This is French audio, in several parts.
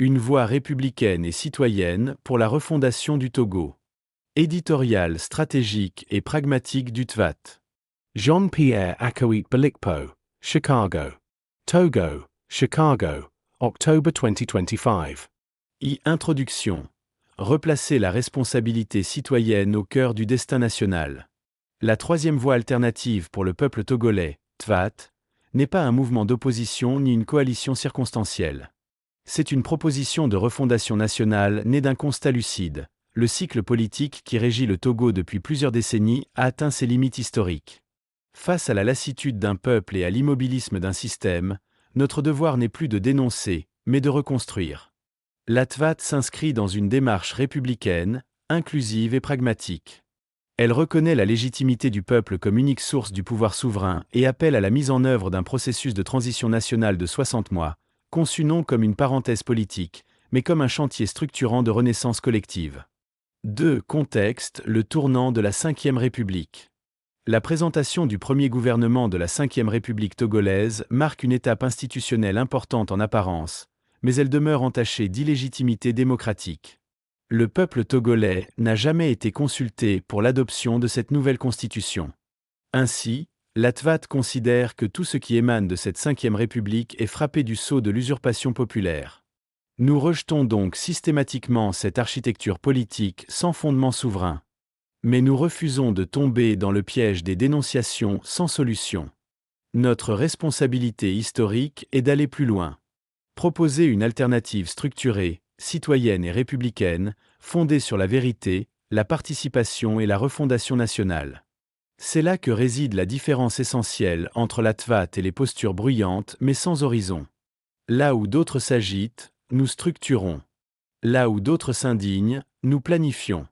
Une voie républicaine et citoyenne pour la refondation du Togo. Éditorial stratégique et pragmatique du TVAT. Jean-Pierre Akawit Balikpo, Chicago. Togo, Chicago, October 2025. Introduction. Replacer la responsabilité citoyenne au cœur du destin national. La troisième voie alternative pour le peuple togolais, TVAT, n'est pas un mouvement d'opposition ni une coalition circonstancielle. C'est une proposition de refondation nationale née d'un constat lucide. Le cycle politique qui régit le Togo depuis plusieurs décennies a atteint ses limites historiques. Face à la lassitude d'un peuple et à l'immobilisme d'un système, notre devoir n'est plus de dénoncer, mais de reconstruire. La TVAT s'inscrit dans une démarche républicaine, inclusive et pragmatique. Elle reconnaît la légitimité du peuple comme unique source du pouvoir souverain et appelle à la mise en œuvre d'un processus de transition nationale de 60 mois, conçu non comme une parenthèse politique, mais comme un chantier structurant de renaissance collective. 2. Contexte, le tournant de la Ve République. La présentation du premier gouvernement de la Ve République togolaise marque une étape institutionnelle importante en apparence, mais elle demeure entachée d'illégitimité démocratique. Le peuple togolais n'a jamais été consulté pour l'adoption de cette nouvelle constitution. Ainsi, la TVAT considère que tout ce qui émane de cette Ve République est frappé du sceau de l'usurpation populaire. Nous rejetons donc systématiquement cette architecture politique sans fondement souverain. Mais nous refusons de tomber dans le piège des dénonciations sans solution. Notre responsabilité historique est d'aller plus loin. Proposer une alternative structurée, citoyenne et républicaine, fondée sur la vérité, la participation et la refondation nationale. C'est là que réside la différence essentielle entre la TVAT et les postures bruyantes mais sans horizon. Là où d'autres s'agitent, nous structurons. Là où d'autres s'indignent, nous planifions.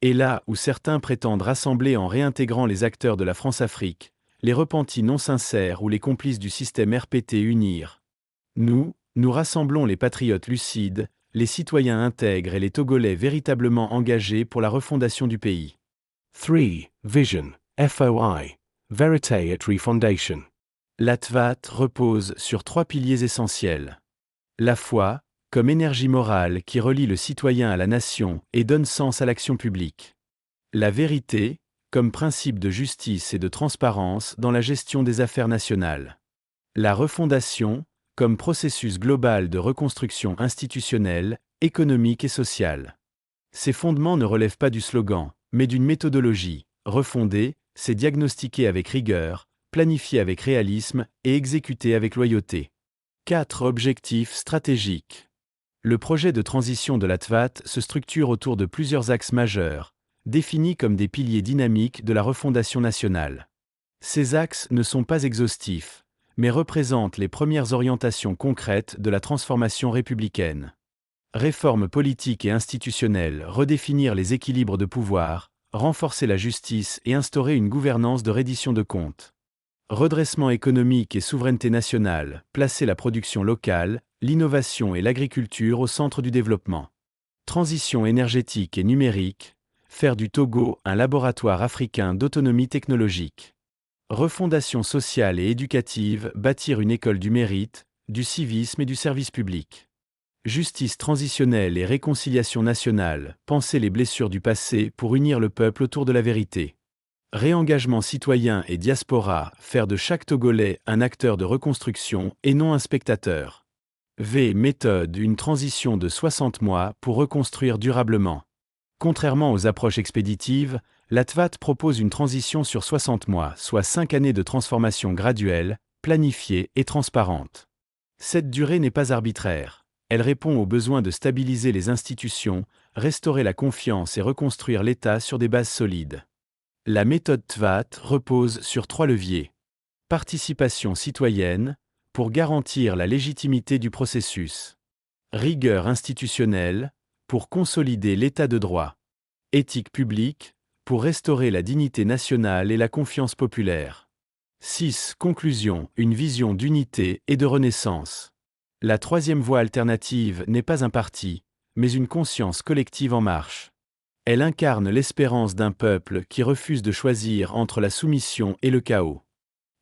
Et là où certains prétendent rassembler en réintégrant les acteurs de la France-Afrique, les repentis non sincères ou les complices du système RPT unir. Nous rassemblons les patriotes lucides, les citoyens intègres et les Togolais véritablement engagés pour la refondation du pays. 3. Vision, FOI, Verite et Refondation. La TVAT repose sur 3 piliers essentiels. La foi, comme énergie morale qui relie le citoyen à la nation et donne sens à l'action publique. La vérité, comme principe de justice et de transparence dans la gestion des affaires nationales. La refondation, comme processus global de reconstruction institutionnelle, économique et sociale. Ces fondements ne relèvent pas du slogan, mais d'une méthodologie. Refonder, c'est diagnostiquer avec rigueur, planifier avec réalisme et exécuter avec loyauté. 4 objectifs stratégiques. Le projet de transition de la TVAT se structure autour de plusieurs axes majeurs, définis comme des piliers dynamiques de la refondation nationale. Ces axes ne sont pas exhaustifs, mais représentent les premières orientations concrètes de la transformation républicaine. Réforme politique et institutionnelle, redéfinir les équilibres de pouvoir, renforcer la justice et instaurer une gouvernance de reddition de comptes. Redressement économique et souveraineté nationale, placer la production locale, l'innovation et l'agriculture au centre du développement. Transition énergétique et numérique, faire du Togo un laboratoire africain d'autonomie technologique. Refondation sociale et éducative, bâtir une école du mérite, du civisme et du service public. Justice transitionnelle et réconciliation nationale, penser les blessures du passé pour unir le peuple autour de la vérité. Réengagement citoyen et diaspora, faire de chaque Togolais un acteur de reconstruction et non un spectateur. Méthode, une transition de 60 mois pour reconstruire durablement. Contrairement aux approches expéditives, la TVAT propose une transition sur 60 mois, soit 5 années de transformation graduelle, planifiée et transparente. Cette durée n'est pas arbitraire. Elle répond au besoin de stabiliser les institutions, restaurer la confiance et reconstruire l'État sur des bases solides. La méthode TVAT repose sur 3 leviers. Participation citoyenne, pour garantir la légitimité du processus. Rigueur institutionnelle, pour consolider l'état de droit. Éthique publique, pour restaurer la dignité nationale et la confiance populaire. 6. Conclusion, une vision d'unité et de renaissance. La troisième voie alternative n'est pas un parti, mais une conscience collective en marche. Elle incarne l'espérance d'un peuple qui refuse de choisir entre la soumission et le chaos.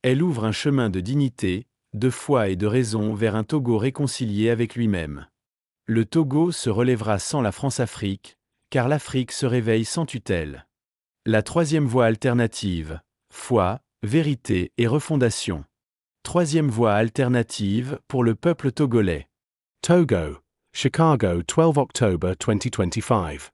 Elle ouvre un chemin de dignité, de foi et de raison vers un Togo réconcilié avec lui-même. Le Togo se relèvera sans la France-Afrique, car l'Afrique se réveille sans tutelle. La troisième voie alternative, foi, vérité et refondation. Troisième voie alternative pour le peuple togolais. Togo, Chicago 12 October 2025.